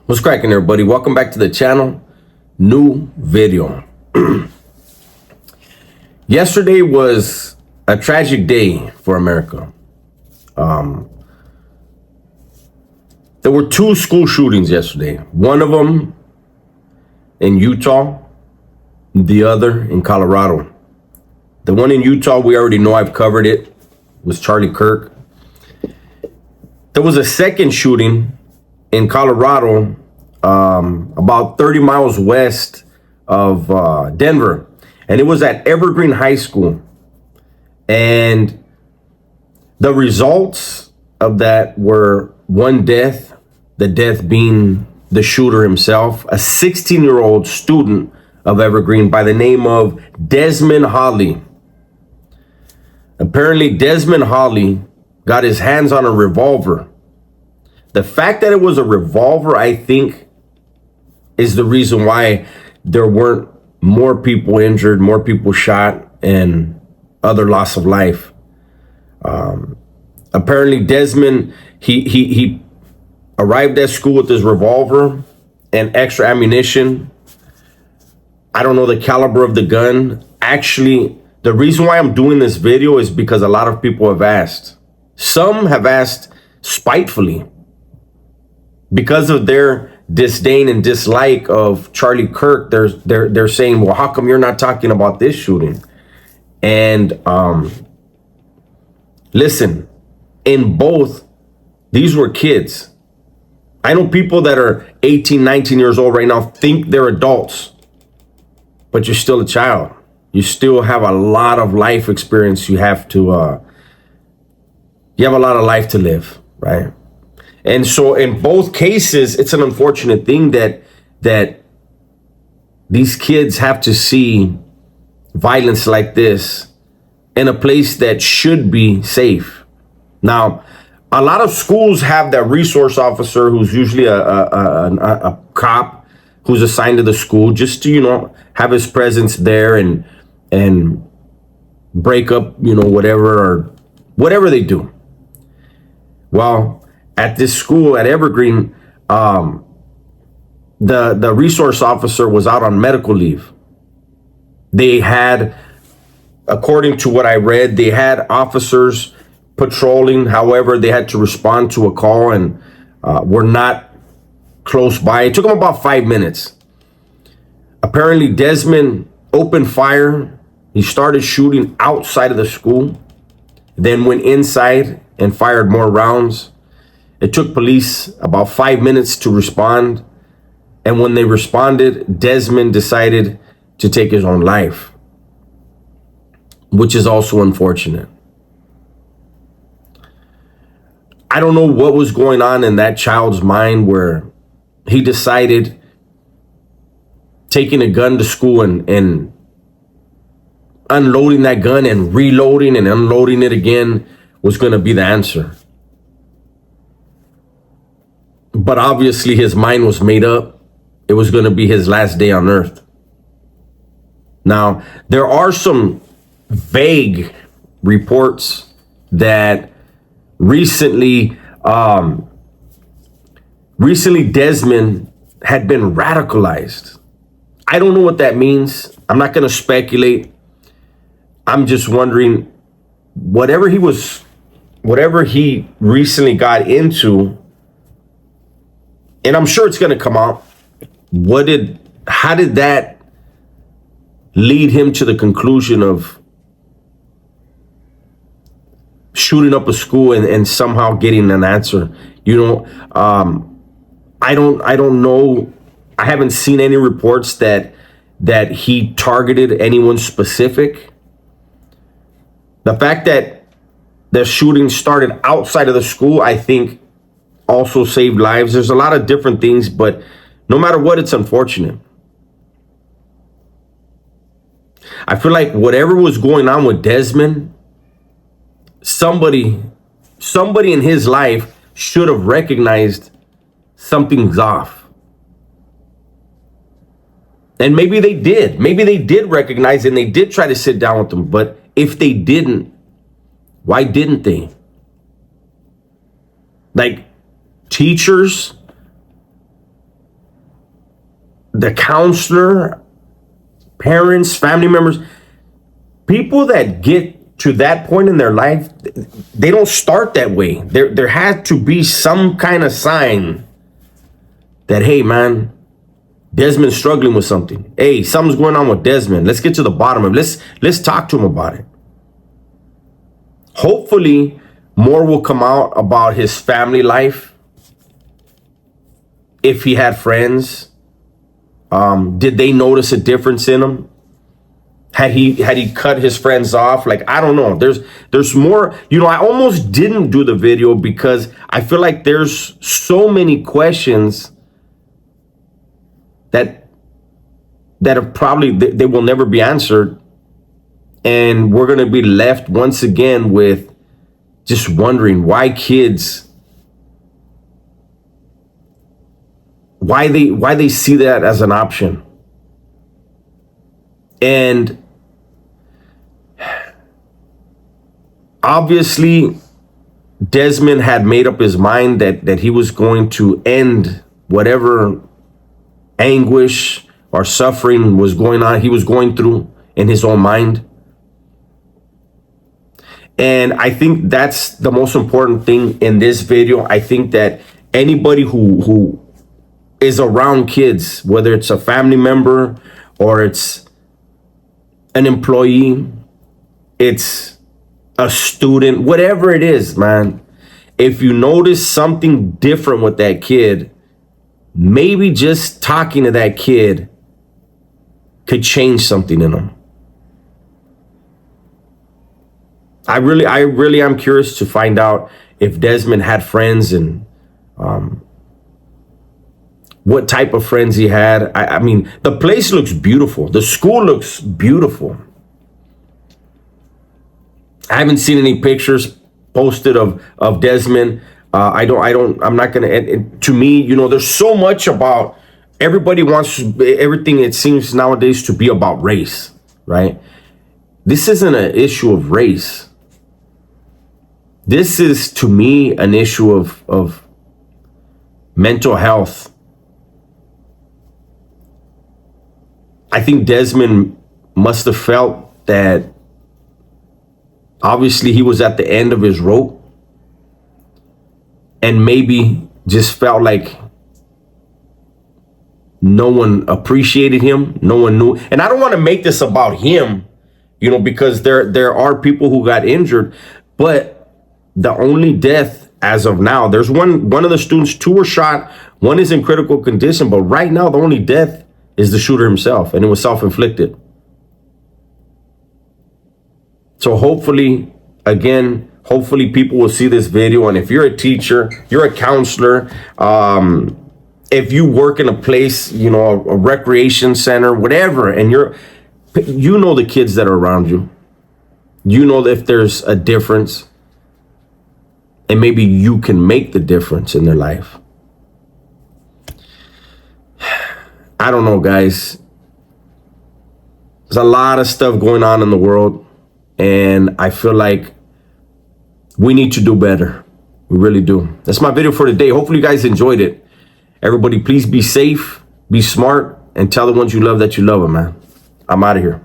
What's cracking, everybody? Welcome back to the channel. New video. Yesterday was a tragic day for America. There were two school shootings yesterday. One of them in Utah, the other in Colorado. The one in Utah, we already know, I've covered it, was Charlie Kirk. There was a second shooting in Colorado, about 30 miles west of Denver, and it was at Evergreen High School. And the results of that were one death, the death being the shooter himself, a 16-year-old student of Evergreen by the name of Desmond Holley. Apparently, Desmond Holley got his hands on a revolver. The fact that it was a revolver, I think, is the reason why there weren't more people injured, more people shot, and other loss of life. Apparently, Desmond, he arrived at school with his revolver and extra ammunition. I don't know the caliber of the gun. Actually, the reason why I'm doing this video is because a lot of people have asked. Some have asked spitefully because of their disdain and dislike of Charlie Kirk. They're saying, well, how come you're not talking about this shooting? And listen, in both, these were kids. I know people that are 18, 19 years old right now think they're adults, but you're still a child. You still have a lot of life experience. You have a lot of life to live, right? And so in both cases, it's an unfortunate thing that these kids have to see violence like this in a place that should be safe. Now, a lot of schools have that resource officer who's usually a cop who's assigned to the school just to, have his presence there and break up, whatever they do. Well, at this school at Evergreen, the resource officer was out on medical leave. They had, according to what I read, they had officers patrolling. However, they had to respond to a call and were not close by. It took them about 5 minutes. Apparently, Desmond opened fire. He started shooting outside of the school, then went inside and fired more rounds. It took police about 5 minutes to respond. And when they responded, Desmond decided to take his own life, which is also unfortunate. I don't know what was going on in that child's mind where he decided taking a gun to school and unloading that gun and reloading and unloading it again was going to be the answer. But obviously his mind was made up. It was going to be his last day on earth. Now, there are some vague reports that recently Desmond had been radicalized. I don't know what that means. I'm not going to speculate. I'm just wondering, whatever he recently got into, and I'm sure it's going to come out. How did that lead him to the conclusion of shooting up a school and somehow getting an answer? I don't know. I haven't seen any reports that he targeted anyone specific. The fact that the shooting started outside of the school, I think, also saved lives. There's a lot of different things, but no matter what, it's unfortunate. I feel like whatever was going on with Desmond, somebody in his life should have recognized something's off. And maybe they did. Maybe they did recognize it and they did try to sit down with them. But if they didn't, why didn't they? Like, teachers the counselor, parents, family members, people that get to that point in their life, they don't start that way. There had to be some kind of sign that, hey man, Desmond's struggling with something. Hey, something's going on with Desmond. Let's get to the bottom of it. Let's talk to him about it. Hopefully, more will come out about his family life. If he had friends, did they notice a difference in him? Had he cut his friends off? Like, I don't know. There's more. You know, I almost didn't do the video because I feel like there's so many questions that are probably, they will never be answered. And we're going to be left once again with just wondering why kids, why they see that as an option. And obviously, Desmond had made up his mind that he was going to end whatever anguish or suffering was going on, he was going through in his own mind. And I think that's the most important thing in this video. I think that anybody who is around kids, whether it's a family member or it's an employee, it's a student, whatever it is, man, if you notice something different with that kid, maybe just talking to that kid could change something in them. I really am curious to find out if Desmond had friends and what type of friends he had. I mean, the place looks beautiful. The school looks beautiful. I haven't seen any pictures posted of Desmond. I'm not gonna. To me, you know, there's so much about. Everybody wants everything. It seems nowadays to be about race, right? This isn't an issue of race. This is, to me, an issue of mental health. I think Desmond must have felt that obviously he was at the end of his rope and maybe just felt like no one appreciated him, no one knew. And I don't want to make this about him, you know, because there are people who got injured, but the only death as of now, there's one of the students, 2 were shot, 1 is in critical condition, but right now the only death is the shooter himself, and it was self-inflicted. So hopefully, again, hopefully people will see this video, and if you're a teacher, you're a counselor, if you work in a place, you know, a recreation center, whatever, and you know the kids that are around you, you know if there's a difference, and maybe you can make the difference in their life. I don't know, guys. There's a lot of stuff going on in the world, and I feel like we need to do better. We really do. That's my video for today. Hopefully you guys enjoyed it. Everybody, please be safe, be smart, and tell the ones you love that you love them, man. I'm out of here.